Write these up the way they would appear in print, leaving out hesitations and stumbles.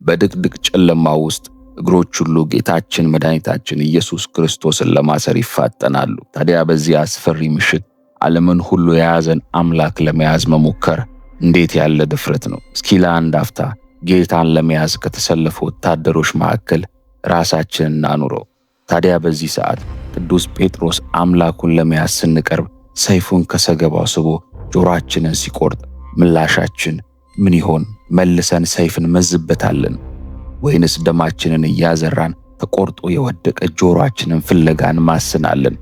በድቅድቅ ጨለማ ውስጥ እግሮች ሁሉ ጌታችን መድኃኒታችን ኢየሱስ ክርስቶስን ለማሰር ይፋጠናሉ። ታዲያ በዚህ አስፈሪ ምሽት ዓለምን ሁሉ የያዘን አምላክ ለመያዝ መሞከር እንዴት ያለ ድፍረት ነው! እስኪ ለአንድ አፍታ ጌታን ለመያዝ ከተሰለፉ ወታደሮች መካከል ራሳችንን እናኑረው። ታዲያ በዚህ ሰዓት ቅዱስ ጴጥሮስ አምላኩን ለመያዝ ስንቀርብ ሰይፉን ከሰገባው ስቦ ጆሮአችንን ሲቆርጥ ምላሻችን ምን ይሆን? መልሰን ሰይፍን መዝበታለን ወይንስ ደማችንን እያዘራን ተቆርጦ የወደቀ ጆሮአችንን ፍለጋን ማስናለን?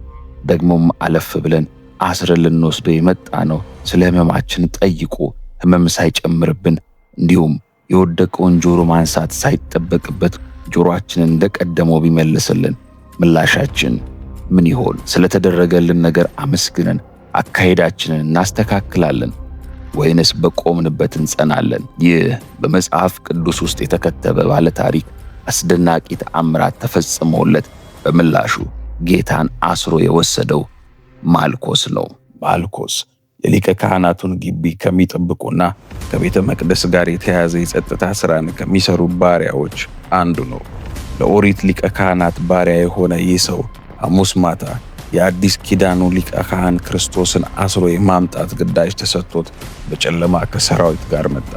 ደግሞም አለፍ ብለን አስረን ልንወስደው የመጣ ነው ስለ ሕመማችን ጠይቆ ሕመም ሳይጨምርብን እንዲሁም የወደቀውን ጆሮ ማንሳት ሳይጠበቅበት ጆሮአችንን እንደቀደመው ቢመልስልን ምላሻችን ምን ይሆን? ስለተደረገልን ነገር አመስግነን አካሄዳችንን እናስተካክላለን ወይንስ በቆምንበት እንጸናለን? ይህ በመጽሐፍ ቅዱስ ውስጥ የተከተበ ባለ ታሪክ አስደናቂ ተአምራት ተፈጽሞለት በምላሹ ጌታን አስሮ የወሰደው ማልኮስ ነው። ማልኮስ የሊቀ ካህናቱን ግቢ ከሚጠብቁና ከቤተ መቅደስ ጋር የተያያዘ የጸጥታ ሥራን ከሚሰሩ ባሪያዎች አንዱ ነው። ለኦሪት ሊቀ ካህናት ባሪያ የሆነ ይህ ሰው ሐሙስ ማታ የአዲስ ኪዳኑ ሊቀ ካህን ክርስቶስን አስሮ የማምጣት ግዳጅ ተሰጥቶት በጨለማ ከሰራዊት ጋር መጣ።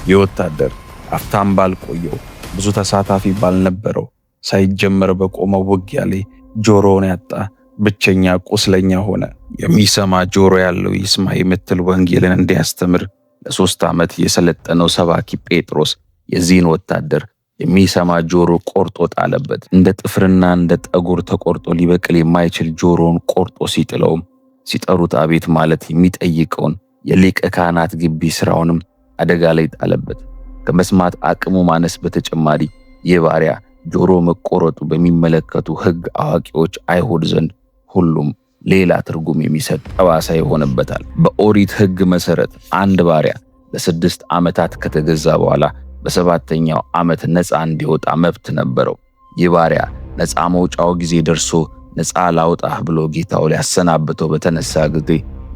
ይህ ወታደር አፍታም ባልቆየው ብዙ ተሳታፊ ባልነበረው ሳይጀመር በቆመው ውጊያ ላይ ጆሮውን ያጣ ብቸኛ ቁስለኛ ሆነ። የሚሰማ ጆሮ ያለው ይስማ የምትል ወንጌልን እንዲያስተምር ለ3 ዓመት የሰለጠነው ሰባኪ ጴጥሮስ የዚህን ወታደር የሚሰማ ጆሮ ቆርጦ ጣለበት። እንደ ጥፍርና እንደ ጠጉር ተቆርጦ ሊበቅል የማይችል ጆሮውን ቆርጦ ሲጥለውም ሲጠሩት አቤት ማለት የሚጠይቀውን የሊቀ ካህናት ግቢ ስራውንም አደጋ ላይ ጣለበት። ከመስማት አቅሙ ማነስ በተጨማሪ ይህ ባሪያ ጆሮ መቆረጡ በሚመለከቱ ሕግ አዋቂዎች አይሁድ ዘንድ ሁሉም ሌላ ትርጉም የሚሰጥ ጠባሳ ይሆንበታል። በኦሪት ሕግ መሰረት አንድ ባሪያ ለ6 ዓመታት ከተገዛ በኋላ በ7ኛው ዓመት ነፃ እንዲወጣ መብት ነበረው። ይህ ባሪያ ነፃ መውጫው ጊዜ ደርሶ ነፃ ላውጣህ ብሎ ጌታው ሊያሰናብተው በተነሳ ጊዜ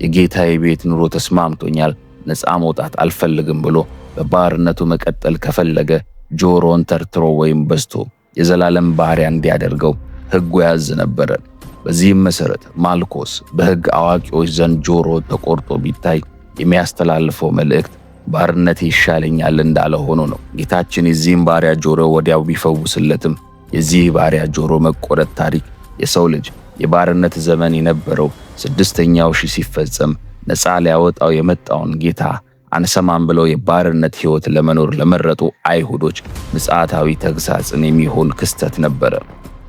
የጌታዬ ቤት ኑሮ ተስማምቶኛል፣ ነፃ መውጣት አልፈልግም ብሎ በባርነቱ መቀጠል ከፈለገ ጆሮን ተርትሮ ወይም በስቶ የዘላለም ባሪያ እንዲያደርገው ሕጉ ያዝ ነበረ። በዚህም መሰረት ማልኮስ በሕግ አዋቂዎች ዘንድ ጆሮ ተቆርጦ ቢታይ የሚያስተላልፈው መልእክት ባርነት ይሻለኛል እንዳለ ሆኖ ነው። ጌታችን የዚህም ባሪያ ጆሮ ወዲያው ቢፈውስለትም የዚህ ባሪያ ጆሮ መቆረጥ ታሪክ የሰው ልጅ የባርነት ዘመን የነበረው 6ኛው ሺህ ሲፈጸም ነፃ ሊያወጣው የመጣውን ጌታ አንሰማም ብለው የባርነት ሕይወት ለመኖር ለመረጡ አይሁዶች ምጽአታዊ ተግሳጽን የሚሆን ክስተት ነበረ።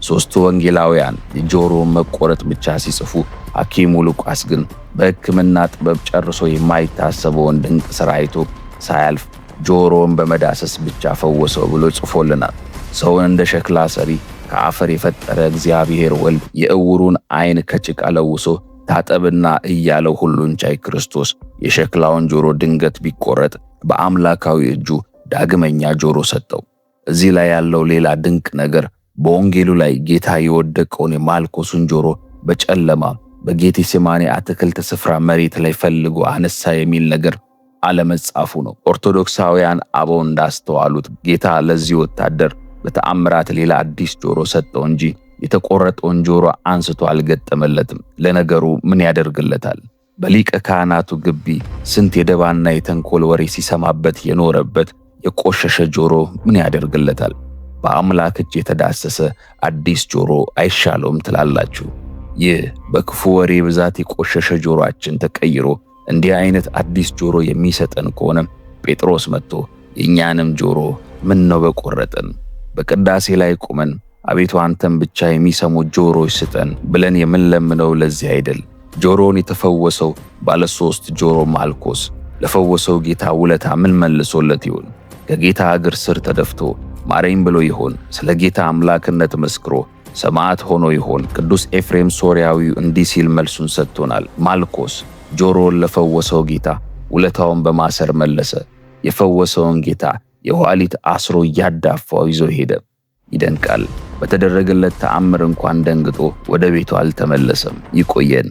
3ቱ ወንጌላውያን የጆሮውን መቆረጥ ብቻ ሲጽፉ፣ ሐኪሙ ሉቃስ ግን በሕክምና ጥበብ ጨርሶ የማይታሰበውን ድንቅ ሥራ አይቶ ሳያልፍ ጆሮውን በመዳሰስ ብቻ ፈወሰው ብሎ ጽፎልናል። ሰውን እንደ ሸክላ ሰሪ ከአፈር የፈጠረ እግዚአብሔር ወልድ የዕውሩን ዓይን ከጭቃ ለውሶ ታጠብና እያለው ሁሉን ቻይ ክርስቶስ የሸክላውን ጆሮ ድንገት ቢቆረጥ በአምላካዊ እጁ ዳግመኛ ጆሮ ሰጠው። እዚህ ላይ ያለው ሌላ ድንቅ ነገር በወንጌሉ ላይ ጌታ የወደቀውን የማልኮሱን ጆሮ በጨለማ በጌቴሴማኒ አትክልት ስፍራ መሬት ላይ ፈልጎ አነሳ የሚል ነገር አለመጻፉ ነው። ኦርቶዶክሳውያን አበው እንዳስተዋሉት ጌታ ለዚህ ወታደር በተአምራት ሌላ አዲስ ጆሮ ሰጠው እንጂ የተቆረጠውን ጆሮ አንስቶ አልገጠመለትም። ለነገሩ ምን ያደርግለታል? በሊቀ ካህናቱ ግቢ ስንት የደባና የተንኮል ወሬ ሲሰማበት የኖረበት የቆሸሸ ጆሮ ምን ያደርግለታል? በአምላክ እጅ የተዳሰሰ አዲስ ጆሮ አይሻለውም ትላላችሁ? ይህ በክፉ ወሬ ብዛት የቆሸሸ ጆሮአችን ተቀይሮ እንዲህ አይነት አዲስ ጆሮ የሚሰጠን ከሆነ ጴጥሮስ መጥቶ የእኛንም ጆሮ ምን ነው በቆረጠን? በቅዳሴ ላይ ቆመን አቤቱ አንተን ብቻ የሚሰሙ ጆሮች ስጠን ብለን የምንለምነው ለዚህ አይደል? ጆሮውን የተፈወሰው ባለ 3 ጆሮ ማልኮስ ለፈወሰው ጌታ ውለታ ምን መልሶለት ይሆን? ከጌታ እግር ስር ተደፍቶ ማረኝ ብሎ ይሆን? ስለ ጌታ አምላክነት መስክሮ ሰማዕት ሆኖ ይሆን? ቅዱስ ኤፍሬም ሶርያዊው እንዲህ ሲል መልሱን ሰጥቶናል። ማልኮስ ጆሮውን ለፈወሰው ጌታ ውለታውን በማሰር መለሰ። የፈወሰውን ጌታ የኋሊት አስሮ እያዳፋው ይዞ ሄደ። ይደንቃል። በተደረገለት ተአምር እንኳን ደንግጦ ወደ ቤቱ አልተመለሰም። ይቆየን።